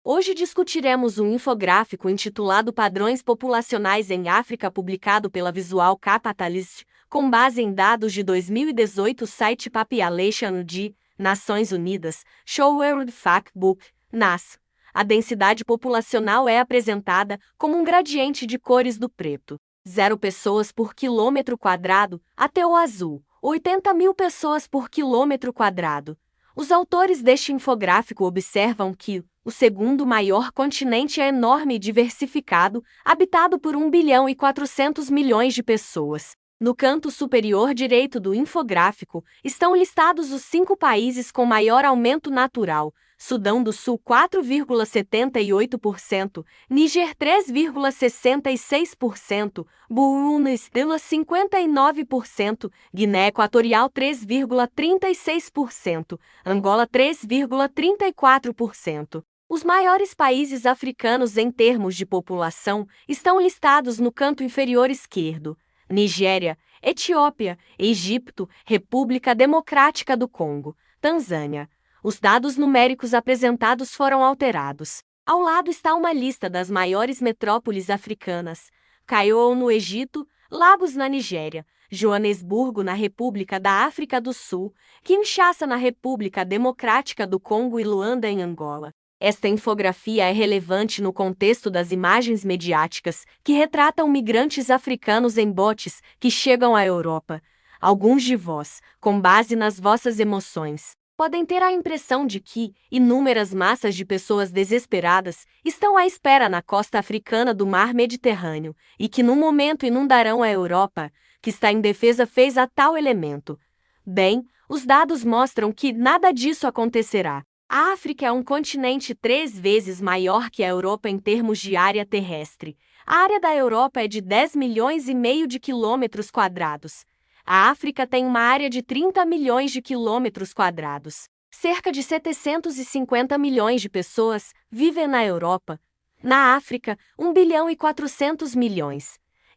Hoje discutiremos um infográfico intitulado Padrões Populacionais em África, publicado pela Visual Capitalist, com base em dados de 2018, site Population de Nações Unidas, Show World Factbook, NAS. A densidade populacional é apresentada como um gradiente de cores do preto, 0 pessoas por quilômetro quadrado, até o azul, 80.000 pessoas por quilômetro quadrado. Os autores deste infográfico observam que o segundo maior continente é enorme e diversificado, habitado por 1.400 bilhões de pessoas. No canto superior direito do infográfico, estão listados os 5 países com maior aumento natural: Sudão do Sul 4,78%, Níger 3,66%, Burundi 59%, Guiné Equatorial 3,36%, Angola 3,34%. Os maiores países africanos em termos de população estão listados no canto inferior esquerdo: Nigéria, Etiópia, Egito, República Democrática do Congo, Tanzânia. Os dados numéricos apresentados foram alterados. Ao lado está uma lista das maiores metrópoles africanas: Cairo no Egito, Lagos na Nigéria, Joanesburgo na República da África do Sul, Kinshasa na República Democrática do Congo e Luanda em Angola. Esta infografia é relevante no contexto das imagens mediáticas que retratam migrantes africanos em botes que chegam à Europa. Alguns de vós, com base nas vossas emoções, podem ter a impressão de que inúmeras massas de pessoas desesperadas estão à espera na costa africana do mar Mediterrâneo e que num momento inundarão a Europa, que está indefesa fez a tal elemento. Bem, os dados mostram que nada disso acontecerá. A África é um continente 3 vezes maior que a Europa em termos de área terrestre. A área da Europa é de 10,5 milhões de quilômetros quadrados. A África tem uma área de 30 milhões de quilômetros quadrados. Cerca de 750 milhões de pessoas vivem na Europa. Na África, 1,4 bilhão.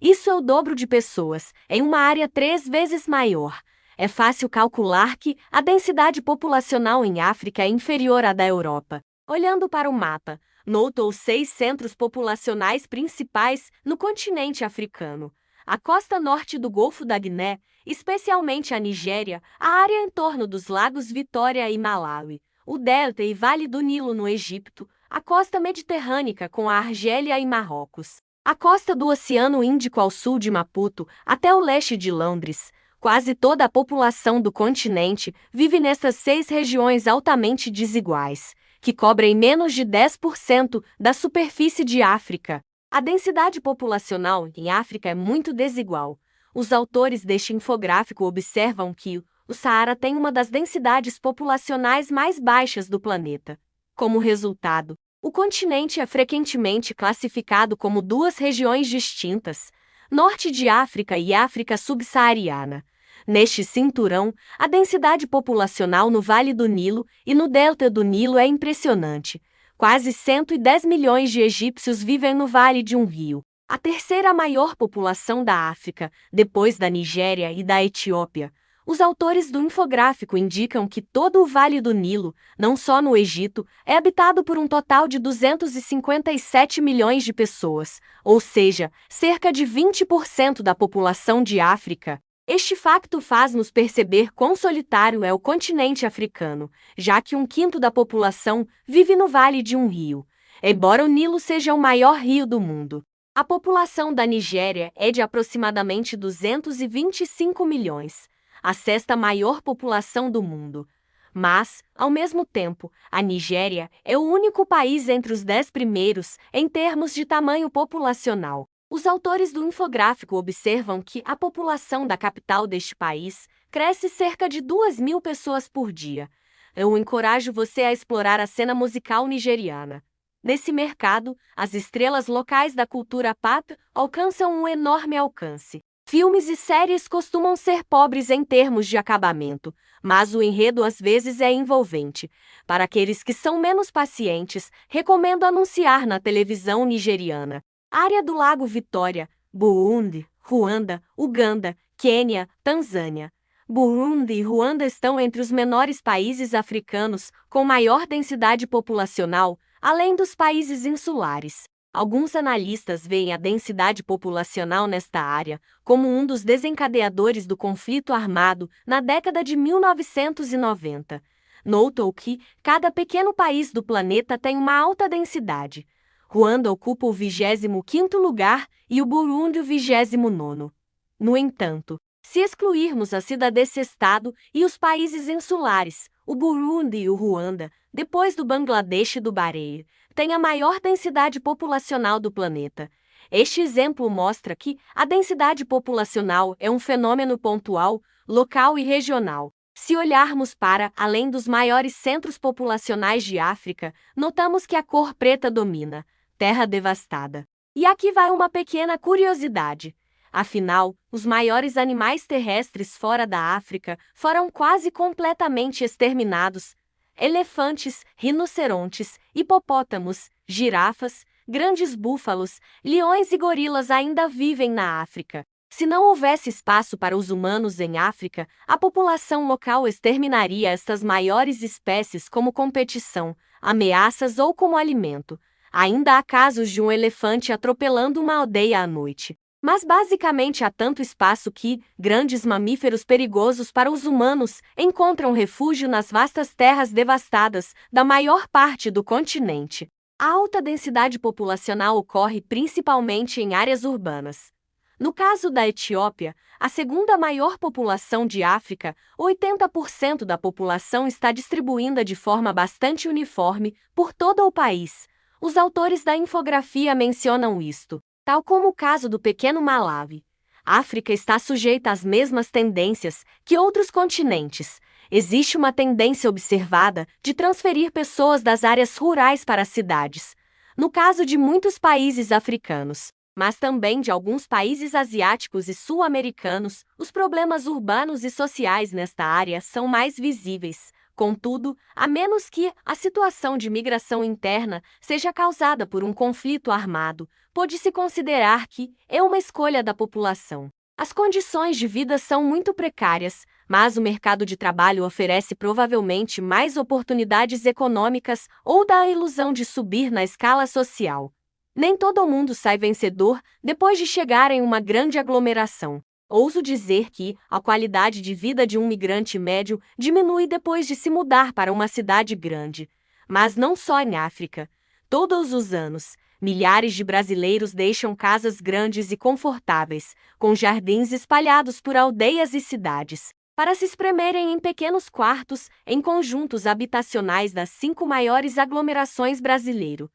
Isso é o dobro de pessoas, em uma área 3 vezes maior. É fácil calcular que a densidade populacional em África é inferior à da Europa. Olhando para o mapa, notou 6 centros populacionais principais no continente africano: a costa norte do Golfo da Guiné, especialmente a Nigéria, a área em torno dos lagos Vitória e Malawi, o Delta e Vale do Nilo no Egito, a costa mediterrânea com a Argélia e Marrocos, a costa do Oceano Índico ao sul de Maputo até o leste de Londres. Quase toda a população do continente vive nessas 6 regiões altamente desiguais, que cobrem menos de 10% da superfície de África. A densidade populacional em África é muito desigual. Os autores deste infográfico observam que o Saara tem uma das densidades populacionais mais baixas do planeta. Como resultado, o continente é frequentemente classificado como 2 regiões distintas: Norte de África e África subsaariana. Neste cinturão, a densidade populacional no Vale do Nilo e no Delta do Nilo é impressionante. Quase 110 milhões de egípcios vivem no vale de um rio, a terceira maior população da África, depois da Nigéria e da Etiópia. Os autores do infográfico indicam que todo o Vale do Nilo, não só no Egito, é habitado por um total de 257 milhões de pessoas, ou seja, cerca de 20% da população de África. Este facto faz-nos perceber quão solitário é o continente africano, já que 1/5 da população vive no vale de um rio. Embora o Nilo seja o maior rio do mundo, a população da Nigéria é de aproximadamente 225 milhões, a 6ª maior população do mundo. Mas, ao mesmo tempo, a Nigéria é o único país entre os 10 primeiros em termos de tamanho populacional. Os autores do infográfico observam que a população da capital deste país cresce cerca de 2.000 pessoas por dia. Eu encorajo você a explorar a cena musical nigeriana. Nesse mercado, as estrelas locais da cultura pop alcançam um enorme alcance. Filmes e séries costumam ser pobres em termos de acabamento, mas o enredo às vezes é envolvente. Para aqueles que são menos pacientes, recomendo anunciar na televisão nigeriana. Área do Lago Vitória, Burundi, Ruanda, Uganda, Quênia, Tanzânia. Burundi e Ruanda estão entre os menores países africanos com maior densidade populacional, além dos países insulares. Alguns analistas veem a densidade populacional nesta área como um dos desencadeadores do conflito armado na década de 1990. Notou que cada pequeno país do planeta tem uma alta densidade. Ruanda ocupa o 25º lugar e o Burundi o 29º. No entanto, se excluirmos a cidade desse estado e os países insulares, o Burundi e o Ruanda, depois do Bangladesh e do Bahrein, têm a maior densidade populacional do planeta. Este exemplo mostra que a densidade populacional é um fenômeno pontual, local e regional. Se olharmos para além dos maiores centros populacionais de África, notamos que a cor preta domina. Terra devastada. E aqui vai uma pequena curiosidade. Afinal, os maiores animais terrestres fora da África foram quase completamente exterminados. Elefantes, rinocerontes, hipopótamos, girafas, grandes búfalos, leões e gorilas ainda vivem na África. Se não houvesse espaço para os humanos em África, a população local exterminaria estas maiores espécies como competição, ameaças ou como alimento. Ainda há casos de um elefante atropelando uma aldeia à noite. Mas basicamente há tanto espaço que grandes mamíferos perigosos para os humanos encontram refúgio nas vastas terras devastadas da maior parte do continente. A alta densidade populacional ocorre principalmente em áreas urbanas. No caso da Etiópia, a segunda maior população de África, 80% da população está distribuída de forma bastante uniforme por todo o país. Os autores da infografia mencionam isto, tal como o caso do pequeno Malawi. A África está sujeita às mesmas tendências que outros continentes. Existe uma tendência observada de transferir pessoas das áreas rurais para as cidades. No caso de muitos países africanos, mas também de alguns países asiáticos e sul-americanos, os problemas urbanos e sociais nesta área são mais visíveis. Contudo, a menos que a situação de migração interna seja causada por um conflito armado, pode-se considerar que é uma escolha da população. As condições de vida são muito precárias, mas o mercado de trabalho oferece provavelmente mais oportunidades econômicas ou dá a ilusão de subir na escala social. Nem todo mundo sai vencedor depois de chegar em uma grande aglomeração. Ouso dizer que a qualidade de vida de um migrante médio diminui depois de se mudar para uma cidade grande. Mas não só em África. Todos os anos, milhares de brasileiros deixam casas grandes e confortáveis, com jardins espalhados por aldeias e cidades, para se espremerem em pequenos quartos em conjuntos habitacionais das 5 maiores aglomerações brasileiras.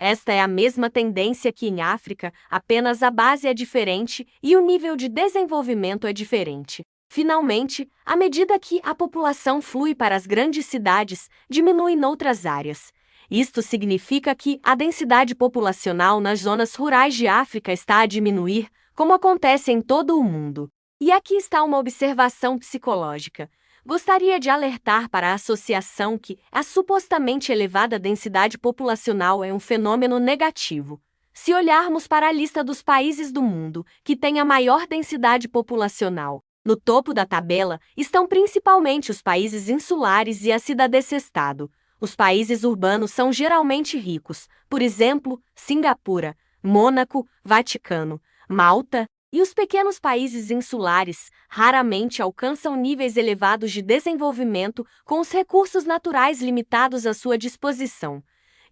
Esta é a mesma tendência que em África, apenas a base é diferente e o nível de desenvolvimento é diferente. Finalmente, à medida que a população flui para as grandes cidades, diminui noutras áreas. Isto significa que a densidade populacional nas zonas rurais de África está a diminuir, como acontece em todo o mundo. E aqui está uma observação psicológica. Gostaria de alertar para a associação que a supostamente elevada densidade populacional é um fenômeno negativo. Se olharmos para a lista dos países do mundo que têm a maior densidade populacional, no topo da tabela estão principalmente os países insulares e a cidade-estado. Os países urbanos são geralmente ricos, por exemplo, Singapura, Mônaco, Vaticano, Malta, e os pequenos países insulares raramente alcançam níveis elevados de desenvolvimento com os recursos naturais limitados à sua disposição.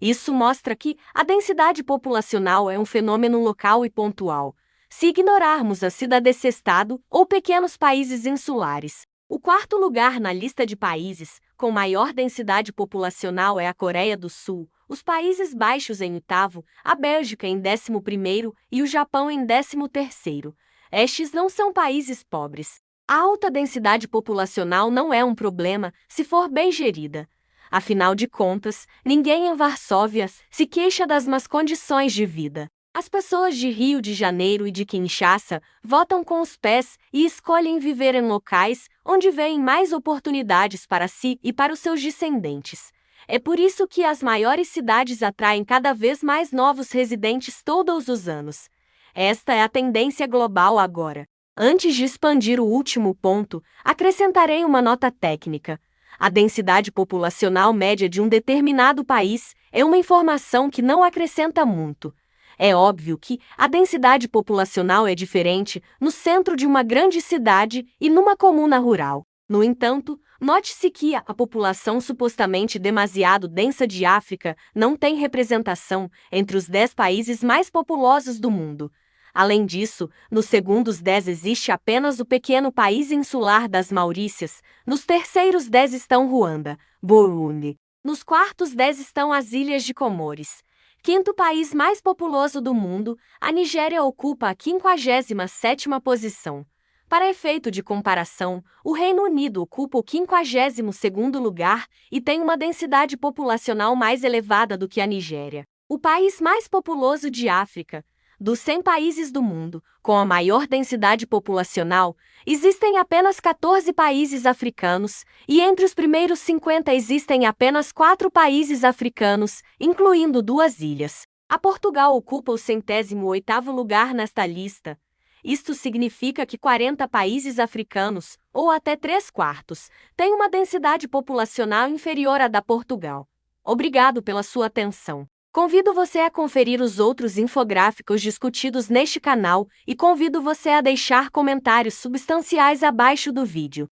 Isso mostra que a densidade populacional é um fenômeno local e pontual. Se ignorarmos a cidade-estado ou pequenos países insulares, o quarto lugar na lista de países com maior densidade populacional é a Coreia do Sul, os Países Baixos em oitavo, a Bélgica em 11º e o Japão em 13º. Estes não são países pobres. A alta densidade populacional não é um problema se for bem gerida. Afinal de contas, ninguém em Varsóvia se queixa das más condições de vida. As pessoas de Rio de Janeiro e de Kinshasa votam com os pés e escolhem viver em locais onde veem mais oportunidades para si e para os seus descendentes. É por isso que as maiores cidades atraem cada vez mais novos residentes todos os anos. Esta é a tendência global agora. Antes de expandir o último ponto, acrescentarei uma nota técnica. A densidade populacional média de um determinado país é uma informação que não acrescenta muito. É óbvio que a densidade populacional é diferente no centro de uma grande cidade e numa comuna rural. No entanto, note-se que a população supostamente demasiado densa de África não tem representação entre os 10 países mais populosos do mundo. Além disso, nos segundos 10 existe apenas o pequeno país insular das Maurícias, nos terceiros 10 estão Ruanda, Burundi. Nos quartos 10 estão as Ilhas de Comores. Quinto país mais populoso do mundo, a Nigéria ocupa a 57ª posição. Para efeito de comparação, o Reino Unido ocupa o 52º lugar e tem uma densidade populacional mais elevada do que a Nigéria. O país mais populoso de África. Dos 100 países do mundo, com a maior densidade populacional, existem apenas 14 países africanos, e entre os primeiros 50 existem apenas 4 países africanos, incluindo 2 ilhas. A Portugal ocupa o 108º lugar nesta lista. Isto significa que 40 países africanos, ou até 3/4, têm uma densidade populacional inferior à da Portugal. Obrigado pela sua atenção. Convido você a conferir os outros infográficos discutidos neste canal e convido você a deixar comentários substanciais abaixo do vídeo.